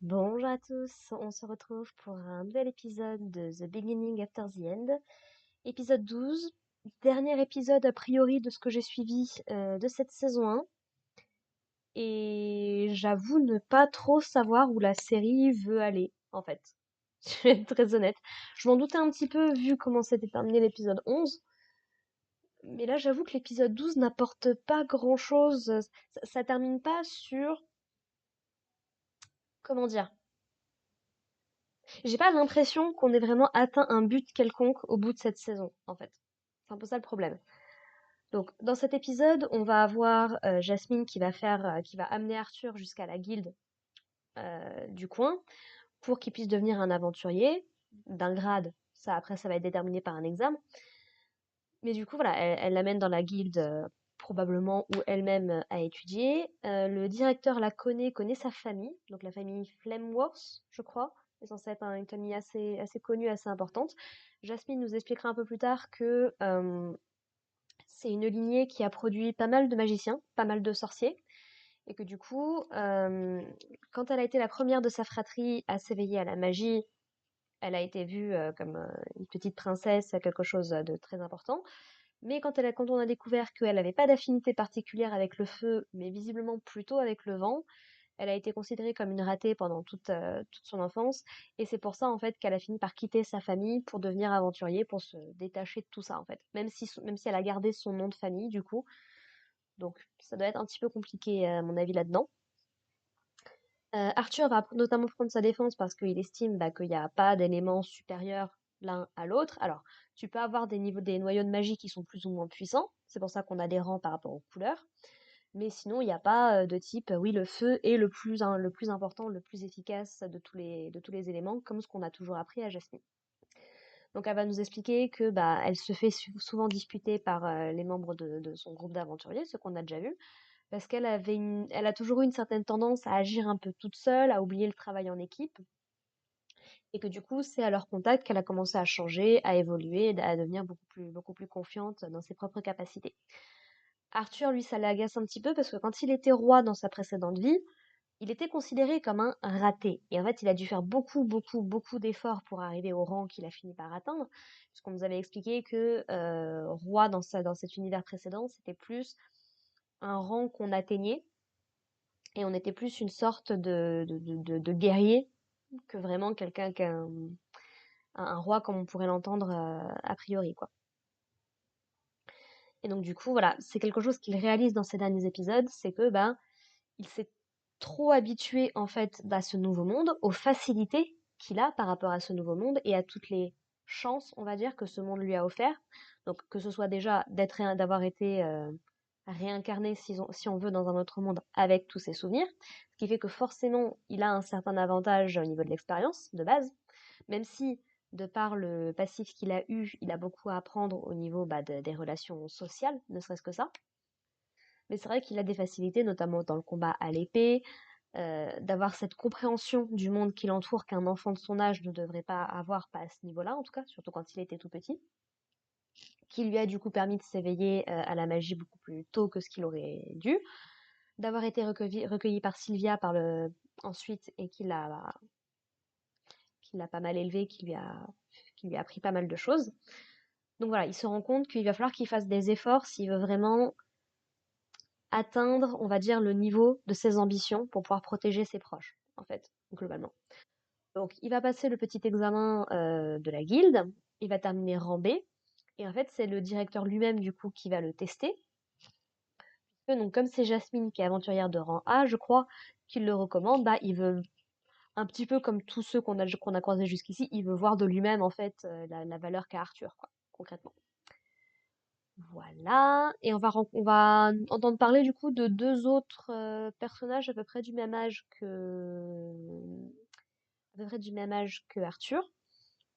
Bonjour à tous, on se retrouve pour un nouvel épisode de The Beginning After the End, épisode 12, dernier épisode a priori de ce que j'ai suivi de cette saison 1, et j'avoue ne pas trop savoir où la série veut aller, en fait. Je vais être très honnête. Je m'en doutais un petit peu vu comment s'était terminé l'épisode 11, mais là j'avoue que l'épisode 12 n'apporte pas grand-chose, ça termine pas sur, comment dire, j'ai pas l'impression qu'on ait vraiment atteint un but quelconque au bout de cette saison, en fait. C'est un peu ça le problème. Donc, dans cet épisode, on va avoir Jasmine qui va amener Arthur jusqu'à la guilde du coin pour qu'il puisse devenir un aventurier d'un grade. Ça, après, ça va être déterminé par un examen. Mais du coup, voilà, elle l'amène dans la guilde probablement où elle-même a étudié. Le directeur la connaît sa famille, donc la famille Flamworth, je crois. C'est censé être une famille assez connue, assez importante. Jasmine nous expliquera un peu plus tard que c'est une lignée qui a produit pas mal de magiciens, pas mal de sorciers, et que du coup, quand elle a été la première de sa fratrie à s'éveiller à la magie, elle a été vue comme une petite princesse, quelque chose de très important. Mais quand on a découvert qu'elle n'avait pas d'affinité particulière avec le feu, mais visiblement plutôt avec le vent, elle a été considérée comme une ratée pendant toute son enfance. Et c'est pour ça, en fait, qu'elle a fini par quitter sa famille pour devenir aventurier, pour se détacher de tout ça, en fait. Même si elle a gardé son nom de famille, du coup. Donc, ça doit être un petit peu compliqué, à mon avis, là-dedans. Arthur va notamment prendre sa défense parce qu'il estime qu'il n'y a pas d'éléments supérieurs l'un à l'autre. Alors, tu peux avoir des noyaux de magie qui sont plus ou moins puissants. C'est pour ça qu'on a des rangs par rapport aux couleurs. Mais sinon, il n'y a pas de type, oui, le feu est le plus important, le plus efficace de tous les éléments, comme ce qu'on a toujours appris à Jasmine. Donc, elle va nous expliquer que elle se fait souvent disputer par les membres de son groupe d'aventuriers, ce qu'on a déjà vu, parce elle a toujours eu une certaine tendance à agir un peu toute seule, à oublier le travail en équipe, et que du coup, c'est à leur contact qu'elle a commencé à changer, à évoluer, à devenir beaucoup plus confiante dans ses propres capacités. Arthur, lui, ça l'agace un petit peu parce que quand il était roi dans sa précédente vie, il était considéré comme un raté. Et en fait, il a dû faire beaucoup d'efforts pour arriver au rang qu'il a fini par atteindre, puisqu'on nous avait expliqué que roi dans cet univers précédent, c'était plus un rang qu'on atteignait, et on était plus une sorte de guerrier que vraiment quelqu'un un roi comme on pourrait l'entendre a priori, quoi. Et donc du coup, voilà, c'est quelque chose qu'il réalise dans ces derniers épisodes, c'est que il s'est trop habitué en fait à ce nouveau monde, aux facilités qu'il a par rapport à ce nouveau monde et à toutes les chances, on va dire, que ce monde lui a offert. Donc que ce soit déjà d'avoir été réincarné si on veut dans un autre monde avec tous ses souvenirs, ce qui fait que forcément il a un certain avantage au niveau de l'expérience de base, même si de par le passif qu'il a eu, il a beaucoup à apprendre au niveau des relations sociales, ne serait-ce que ça. Mais c'est vrai qu'il a des facilités, notamment dans le combat à l'épée, d'avoir cette compréhension du monde qui l'entoure qu'un enfant de son âge ne devrait pas avoir, pas à ce niveau-là en tout cas, surtout quand il était tout petit, qui lui a du coup permis de s'éveiller à la magie beaucoup plus tôt que ce qu'il aurait dû, d'avoir été recueilli par Sylvia ensuite et qui l'a pas mal élevé, qui lui a appris pas mal de choses. Donc voilà, il se rend compte qu'il va falloir qu'il fasse des efforts s'il veut vraiment atteindre, on va dire, le niveau de ses ambitions pour pouvoir protéger ses proches, en fait, globalement. Donc, il va passer le petit examen de la guilde, il va terminer rang B, et en fait, c'est le directeur lui-même, du coup, qui va le tester. Donc, comme c'est Jasmine qui est aventurière de rang A, je crois qu'il le recommande, il veut, un petit peu comme tous ceux qu'on a croisés jusqu'ici, il veut voir de lui-même, en fait, la valeur qu'a Arthur, quoi, concrètement. Voilà, et on va entendre parler du coup de deux autres personnages à peu près du même âge que Arthur.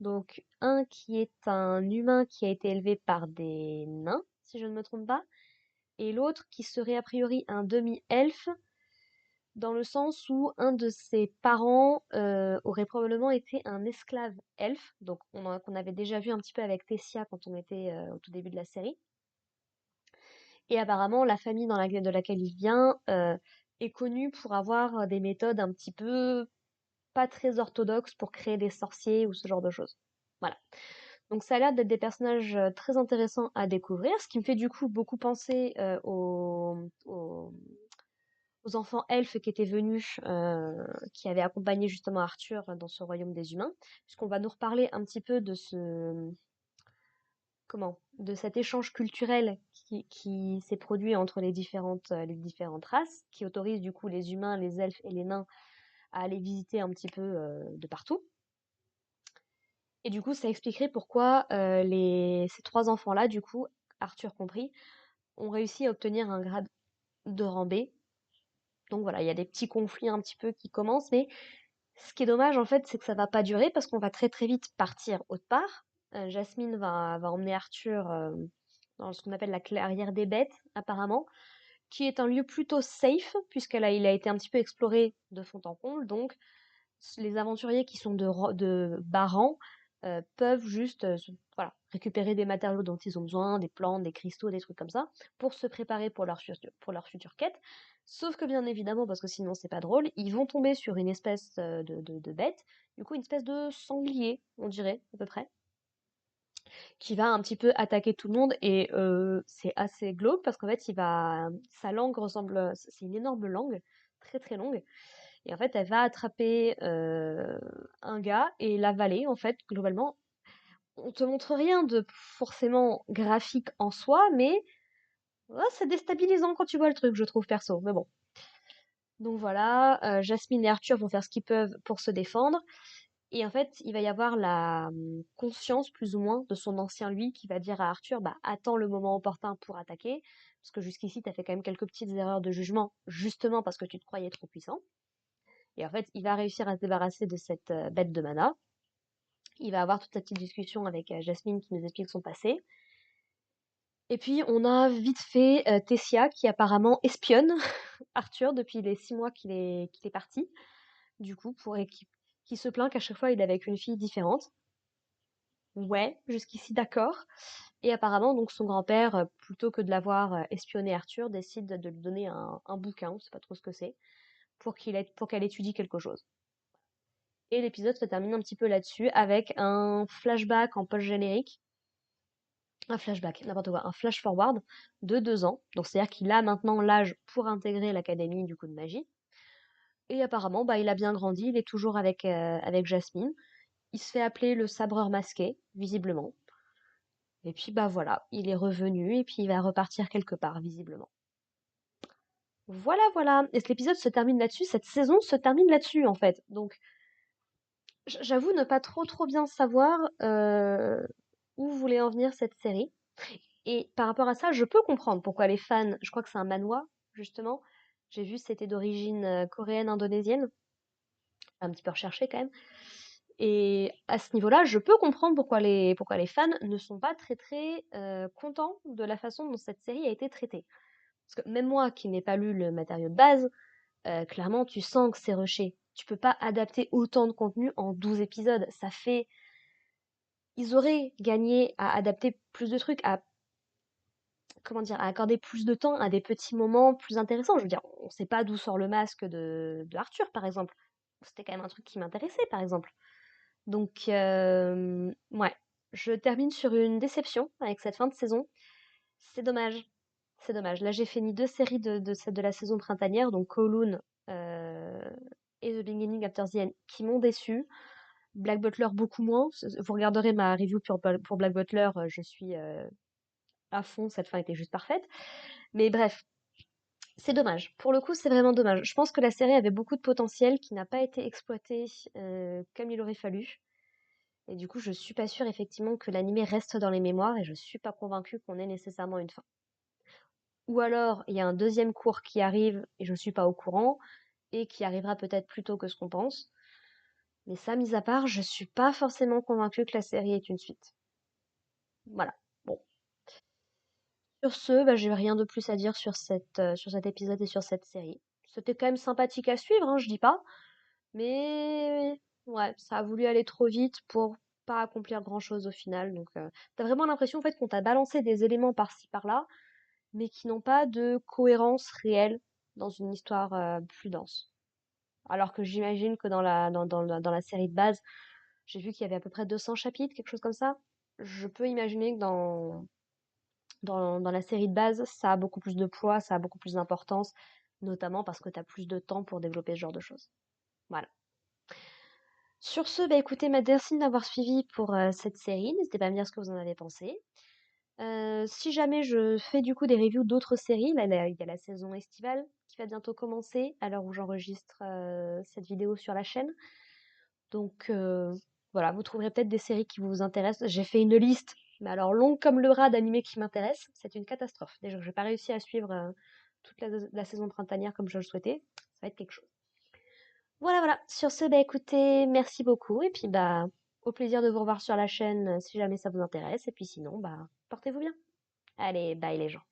Donc un qui est un humain qui a été élevé par des nains, si je ne me trompe pas, et l'autre qui serait a priori un demi-elfe, dans le sens où un de ses parents aurait probablement été un esclave elfe, donc qu'on avait déjà vu un petit peu avec Tessia quand on était au tout début de la série. Et apparemment, la famille de laquelle il vient est connue pour avoir des méthodes un petit peu pas très orthodoxes pour créer des sorciers ou ce genre de choses. Voilà. Donc ça a l'air d'être des personnages très intéressants à découvrir, ce qui me fait du coup beaucoup penser aux enfants elfes qui étaient venus, qui avaient accompagné justement Arthur dans ce royaume des humains, puisqu'on va nous reparler un petit peu de de cet échange culturel qui s'est produit entre les différentes races, qui autorise du coup les humains, les elfes et les nains à aller visiter un petit peu de partout. Et du coup, ça expliquerait pourquoi ces trois enfants-là, du coup, Arthur compris, ont réussi à obtenir un grade de rang B. Donc voilà, il y a des petits conflits un petit peu qui commencent, mais ce qui est dommage en fait, c'est que ça va pas durer parce qu'on va très très vite partir autre part. Jasmine va emmener Arthur dans ce qu'on appelle la clairière des bêtes, apparemment, qui est un lieu plutôt safe, il a été un petit peu exploré de fond en comble, donc les aventuriers qui sont de bas rang peuvent juste voilà, récupérer des matériaux dont ils ont besoin, des plantes, des cristaux, des trucs comme ça, pour se préparer pour leur future quête. Sauf que bien évidemment, parce que sinon c'est pas drôle, ils vont tomber sur une espèce de bête, du coup une espèce de sanglier, on dirait, à peu près, qui va un petit peu attaquer tout le monde et c'est assez glauque parce qu'en fait sa langue ressemble, c'est une énorme langue, très très longue, et en fait, elle va attraper un gars et l'avaler, en fait, globalement. On te montre rien de forcément graphique en soi, mais ouais, c'est déstabilisant quand tu vois le truc, je trouve, perso. Mais bon. Donc voilà, Jasmine et Arthur vont faire ce qu'ils peuvent pour se défendre. Et en fait, il va y avoir la conscience, plus ou moins, de son ancien lui qui va dire à Arthur, bah, attends le moment opportun pour attaquer. Parce que jusqu'ici, t'as fait quand même quelques petites erreurs de jugement, justement parce que tu te croyais trop puissant. Et en fait, il va réussir à se débarrasser de cette bête de mana. Il va avoir toute sa petite discussion avec Jasmine qui nous explique son passé. Et puis, on a vite fait Tessia qui apparemment espionne Arthur depuis les 6 mois qu'il est parti. Du coup, qui se plaint qu'à chaque fois il est avec une fille différente. Ouais, jusqu'ici d'accord. Et apparemment, donc son grand-père, plutôt que de l'avoir espionné Arthur, décide de lui donner un bouquin, on sait pas trop ce que c'est, pour qu'elle étudie quelque chose. Et l'épisode se termine un petit peu là-dessus avec un flashback en post-générique. Un flashback, n'importe quoi, un flash forward de 2 ans. Donc c'est-à-dire qu'il a maintenant l'âge pour intégrer l'académie du coup de magie. Et apparemment, bah, il a bien grandi, il est toujours avec Jasmine. Il se fait appeler le sabreur masqué, visiblement. Et puis bah voilà, il est revenu et puis il va repartir quelque part, visiblement. Voilà, voilà. Et cet épisode se termine là-dessus, cette saison se termine là-dessus en fait. Donc j'avoue ne pas trop bien savoir où voulait en venir cette série. Et par rapport à ça, je peux comprendre pourquoi les fans, je crois que c'est un manhwa, justement. J'ai vu, c'était d'origine coréenne, indonésienne. Un petit peu recherché quand même. Et à ce niveau-là, je peux comprendre pourquoi les fans ne sont pas très contents de la façon dont cette série a été traitée. Parce que même moi, qui n'ai pas lu le matériau de base, clairement, tu sens que c'est rushé. Tu peux pas adapter autant de contenu en 12 épisodes. Ils auraient gagné à adapter plus de trucs, à comment dire, à accorder plus de temps à des petits moments plus intéressants. Je veux dire, on sait pas d'où sort le masque de Arthur, par exemple. C'était quand même un truc qui m'intéressait, par exemple. Donc, ouais, je termine sur une déception avec cette fin de saison. C'est dommage. C'est dommage. Là, j'ai fini 2 séries de la saison printanière, donc Kowloon et The Beginning After the End, qui m'ont déçu. Black Butler beaucoup moins. Vous regarderez ma review pour Black Butler, je suis à fond, cette fin était juste parfaite. Mais bref, c'est dommage. Pour le coup, c'est vraiment dommage. Je pense que la série avait beaucoup de potentiel qui n'a pas été exploité comme il aurait fallu. Et du coup, je suis pas sûre effectivement que l'animé reste dans les mémoires et je suis pas convaincue qu'on ait nécessairement une fin. Ou alors, il y a un deuxième cours qui arrive et je suis pas au courant et qui arrivera peut-être plus tôt que ce qu'on pense. Mais ça, mis à part, je suis pas forcément convaincue que la série est une suite. Voilà. Bon. Sur ce, bah, j'ai rien de plus à dire sur cet épisode et sur cette série. C'était quand même sympathique à suivre, hein, je dis pas. Mais ouais, ça a voulu aller trop vite pour pas accomplir grand-chose au final. Donc, t'as vraiment l'impression en fait qu'on t'a balancé des éléments par-ci par-là, mais qui n'ont pas de cohérence réelle dans une histoire plus dense. Alors que j'imagine que dans la série de base, j'ai vu qu'il y avait à peu près 200 chapitres, quelque chose comme ça. Je peux imaginer que dans la série de base, ça a beaucoup plus de poids, ça a beaucoup plus d'importance, notamment parce que tu as plus de temps pour développer ce genre de choses. Voilà. Sur ce, bah écoutez, merci de m'avoir suivi pour cette série. N'hésitez pas à me dire ce que vous en avez pensé. Si jamais je fais du coup des reviews d'autres séries, là, il y a la saison estivale qui va bientôt commencer à l'heure où j'enregistre cette vidéo sur la chaîne. Donc voilà, vous trouverez peut-être des séries qui vous intéressent. J'ai fait une liste, mais alors longue comme le bras d'animés qui m'intéressent. C'est une catastrophe. Déjà, je n'ai pas réussi à suivre toute la saison printanière comme je le souhaitais. Ça va être quelque chose. Voilà, voilà. Sur ce, bah écoutez, merci beaucoup. Et puis bah au plaisir de vous revoir sur la chaîne si jamais ça vous intéresse. Et puis sinon, bah portez-vous bien. Allez, bye les gens.